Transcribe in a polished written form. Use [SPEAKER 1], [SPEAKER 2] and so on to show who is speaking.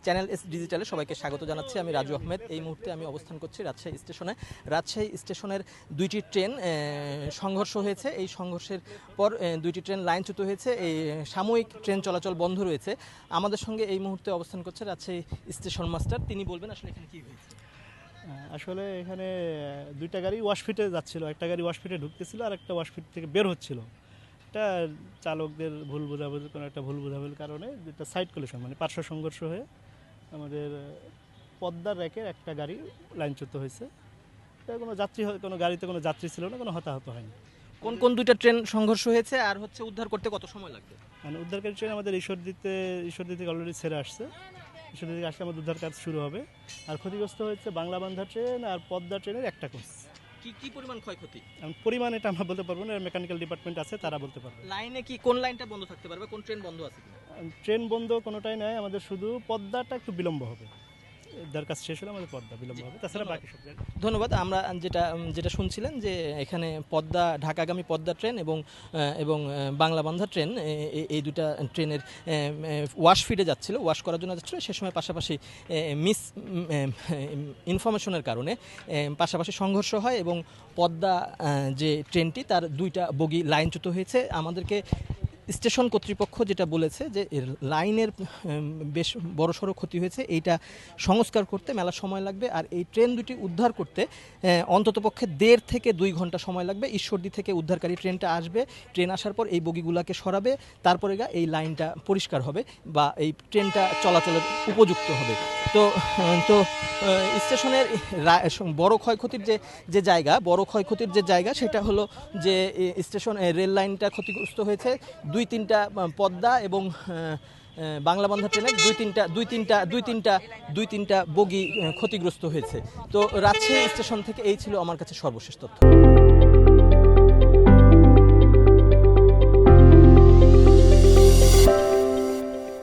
[SPEAKER 1] Channel S ডিজিটালে সবাইকে স্বাগত জানাচ্ছি। আমি রাজু আহমেদ। এই মুহূর্তে আমি অবস্থান করছি রাজশাহী স্টেশনে। রাজশাহী স্টেশনের দুইটি ট্রেন সংঘর্ষ হয়েছে। এই সংঘর্ষের পর দুইটি ট্রেন লাইনচ্যুত হয়েছে। এই সাময়িক ট্রেন চলাচল বন্ধ রয়েছে। আমাদের সঙ্গে এই মুহূর্তে অবস্থান করছে রাজশাহী স্টেশন মাস্টার। তিনি বলবেন আসলে এখানে কী হয়েছে।
[SPEAKER 2] আসলে এখানে দুইটা গাড়ি ওয়াশফিটে যাচ্ছিল, একটা গাড়ি ওয়াশফিটে ঢুকতেছিল আর একটা ওয়াশফিট থেকে বের হচ্ছিল। এটা চালকদের ভুল বোঝাবুঝি, কোনো একটা ভুল বোঝাবুঝির কারণে যেটা সাইড কলিশন মানে পার্শ্ব সংঘর্ষ হয়ে আমাদের পদ্মার র্যাকের একটা গাড়ি লাইনচ্যুত হয়েছে। এটা কোনো গাড়িতে কোনো যাত্রী ছিল না, কোনো হতাহত হয়নি।
[SPEAKER 1] কোন কোন দুইটা ট্রেন সংঘর্ষ হয়েছে আর উদ্ধার করতে কত সময় লাগবে?
[SPEAKER 2] মানে উদ্ধারকারী ট্রেন আমাদের ঈশ্বরদী থেকে অলরেডি ছেড়ে আসছে। ঈশ্বরদী থেকে আসলে আমাদের উদ্ধার কাজ শুরু হবে। আর ক্ষতিগ্রস্ত হয়েছে বাংলাবান্ধা ট্রেন আর পদ্মা ট্রেনের একটা কোচ।
[SPEAKER 1] কি পরিমাণ ক্ষয়ক্ষতি?
[SPEAKER 2] পরিমাণ এটা আমরা বলতে পারবো না, মেকানিক্যাল ডিপার্টমেন্ট আছে, তারা বলতে পারবে।
[SPEAKER 1] লাইনে কি কোন লাইনটা বন্ধ থাকতে পারবে, কোন ট্রেন বন্ধ আছে?
[SPEAKER 2] ট্রেন বন্ধ কোনোটাই নয়, আমাদের শুধু পদ্মাটা একটু বিলম্ব হবে। উদ্ধার কাজ শেষ হলে আমাদের পদ্মা বিলম্ব হবে, তাছাড়া বাকি সব জায়গায়।
[SPEAKER 1] ধন্যবাদ। আমরা যেটা শুনছিলেন যে এখানে ঢাকাগামী পদ্মা ট্রেন এবং বাংলাবান্ধা ট্রেন, এই দুটা ট্রেনের ওয়াশ ফিডে যাচ্ছিল, ওয়াশ করার জন্য যাচ্ছিল। সে সময় পাশাপাশি মিস ইনফরমেশনের কারণে পাশাপাশি সংঘর্ষ হয় এবং পদ্মা যে ট্রেনটি তার দুইটা বগি লাইনচ্যুত হয়েছে। আমাদেরকে স্টেশন কর্তৃপক্ষ যেটা বলেছে যে লাইনের বেশ বড়সড় ক্ষতি হয়েছে, এইটা সংস্কার করতে মেলা সময় লাগবে। আর এই ট্রেন দুটি উদ্ধার করতে অন্ততপক্ষে 1.5 থেকে 2 ঘন্টা সময় লাগবে। ঈশ্বরদী থেকে উদ্ধারকারী ট্রেনটা আসবে, ট্রেন আসার পর এই বগিগুলোকে সরাবে, তারপরে এই লাইনটা পরিষ্কার হবে বা এই ট্রেনটা চলাচলের উপযুক্ত হবে। তো স্টেশনের বড় ক্ষয়ক্ষতির যে জায়গা সেটা হলো যে স্টেশন রেল লাইনটা ক্ষতিগ্রস্ত হয়েছে। 2-3টা পদ্মা এবং বাংলাবান্ধা ট্রেনের দুই তিনটা বগি ক্ষতিগ্রস্ত হয়েছে। তো রাজশাহী স্টেশন থেকে এই ছিল আমার কাছে সর্বশেষ তথ্য।